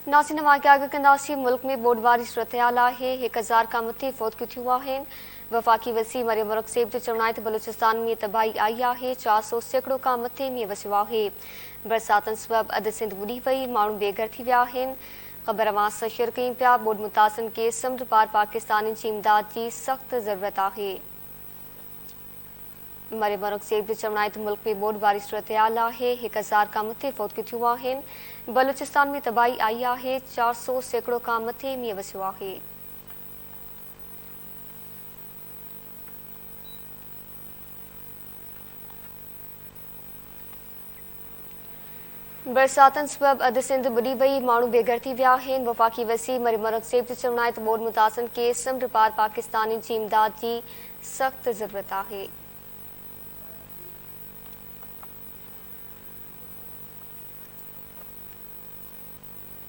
नाज़रीन वाक़िया कंदासीं मुल्क में बोडवारी सूरत-हाल आहे। 1000 खां मथे फ़ौतगियूं थियूं आहिनि। वफ़ाक़ी वज़ीर मरियम मुनक़्क़िब जो चवणु आहे त बलूचिस्तान में तबाही आई आहे। 400 सैकड़ो खां मथे मींहुं वसियो आहे। बरसातनि सबबि अधु सिंध ॿुॾी वई, माण्हू बेघर थी विया आहिनि। ख़बर अवां सां शेयर कयूं पिया। ॿोॾि मुतासिरनि खे समुंड पार पाकिस्तानियुनि जी इमदाद जी सख़्त ज़रूरत आहे। मरियम मुनक़्क़िब जो चवणु आहे त मुल्क में बोडवारी सूरत-हाल आहे। 1000 खां मथे फ़ौतगियूं थियूं आहिनि। बलूचिस्तान में तबाही आई आहे। 400 सैकड़ो खां मथे मींहुं वसियो आहे। बरसातनि सबबि अधु सिंध ॿुॾी वई, माण्हू बेघर थी विया आहिनि। वफ़ाक़ी वज़ीर मरियम मुनक़्क़िब जो चवणु आहे त ॿोॾि मुतासिरनि खे समुंड पार पाकिस्तानियुनि जी इमदाद जी सख़्त ज़रूरत आहे।